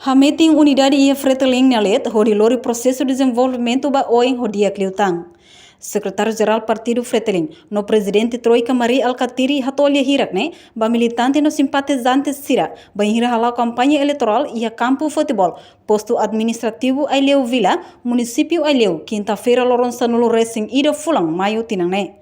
A meeting unidade e Fretilin Nalet, hodilori processo de desenvolvimento ba oin hodia Cliutang. Secretário-geral Partido Fretilin, no presidente Troika Maria Alcatiri hatolha hirakne, ba militante no simpatizante Sira, ba hira halau campanha eleitoral e a campo futebol, posto administrativo Aileu Vila, município Aileu, quinta-feira loronsa nulo racing ida fulang maio tinangne.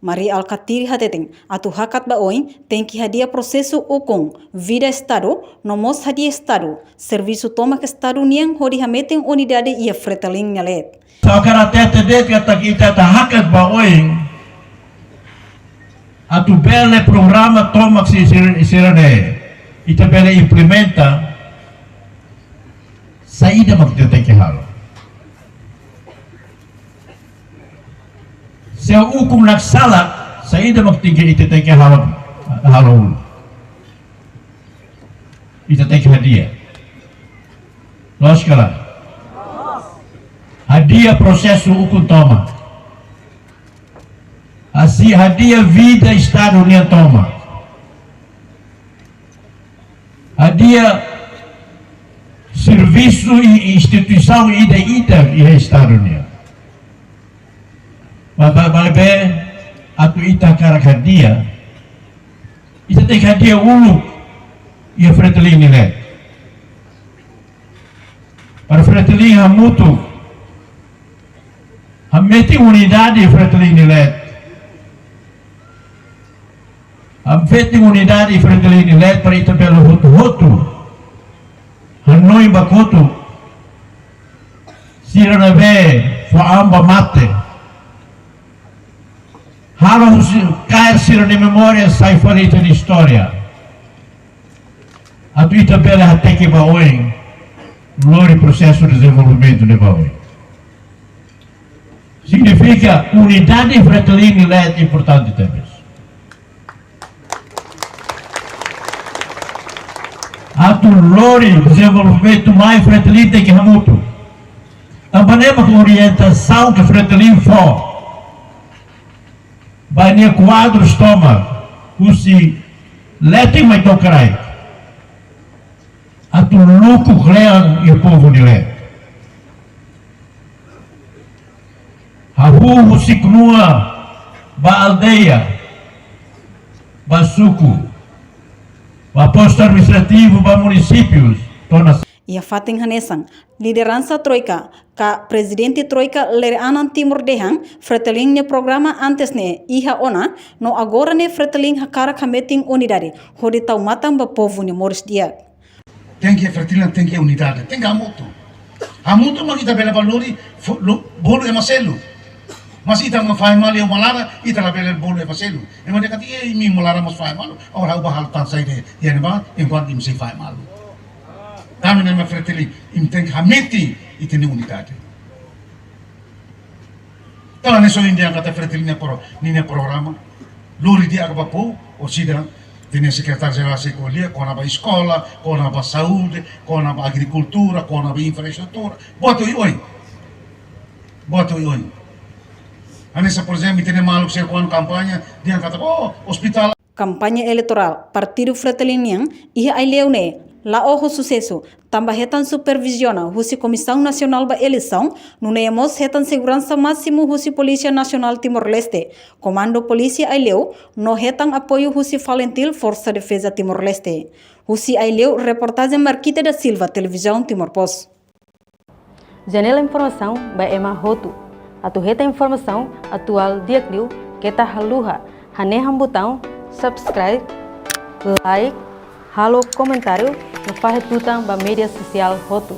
Maria Alcatiri hateteng, atu hakat ba oin, tem que hadia processo hukum, vida Estado, nomos hadia Estado, serviço toma que Estado niang hodi hameteng unidade ia Fretilin Nalet. Sa karatete det kata kita hakat ba oin, atu bele programa toma si sirane, ita bele implementa, saída magteteke halo. Se hukum naksala, saída magtinggi iteteke halo. Iteteke hadiah. Los kala. Hadiah processo hukum toma. Assim hadiah vida Estado União toma. Hadiah serviço e instituição ida e Estado União. Malebe atu ita karak hadiah. Ita tek hadiah ulu ia Fretilin Nalet. Para Fretilin hamutu hameti unidade Fretilin Nalet. Hameti unidade Fretilin Nalet para ita pelo hutu hanoi bakotu siranabe faamba mate. Harus cair sira de memória sai fora de história. A tua tabela até que baoi, lori processo de desenvolvimento de baoi. Significa unidade Fretilin Nalet importante também. A tu lori desenvolvimento mais Fretilin tem que hamuto. Também com orientação que Fretilin for. Banyak quadros toma, usi leting mai tokarai. Atu luku kleang ia povo nile. Hahu usi knua ba aldeia, ba suku, ba posto administrativo, ba municípios, tona. Ia fating hanesang, liderança Troika, ka presidente Troika ler anan Timor Dehang, Fretilin ne programa antes ne iha ona, no agora ne Fretilin hakara kameting unidade, hodi tau matang ba povo ne Moris dia. Tem que Fretilin, tem que unidade, tem que hamutu. Hamutu magita bela balori, bolo e Marcelo. Mas ita nga fai mal yung malara, ita la bela bolo e Marcelo. E mo dekati e mi malara mas fai mal, ora ubahal tansay de, yan ba, enquanto im se fai mal. Dami nama Fretilin, im tem que hameti itini unidade. Tala neso india kata Fretilin nina programa, lori dia ka bapo, o sida, tine secretário-geral secolia, kona ba escola, kona ba saúde, kona ba agricultura, kona ba infraestrutura, boto ioi. Anessa, por exemplo, tine maluk siya kuan kampanya, dia kata, oh, hospital. Kampanye eleitoral, Partido Fretilin yang, iha Aileu ne, Laoho sucesso, tambah hetan supervisiona husi Comissão Nacional ba eleição, nunemos hetan segurança máximo husi Polícia Nacional Timor-Leste, Comando Polícia Aileu, no hetan apoio husi Valentil Força Defesa Timor-Leste. Husi Aileu, reportagem Marquita da Silva, Televisão Timor-Post. Janela informação ba ema hotu, atu heta informação atual diakliu kita haluha, haneham botão subscribe, like, halo comentário no Farretutang ba media social hotu.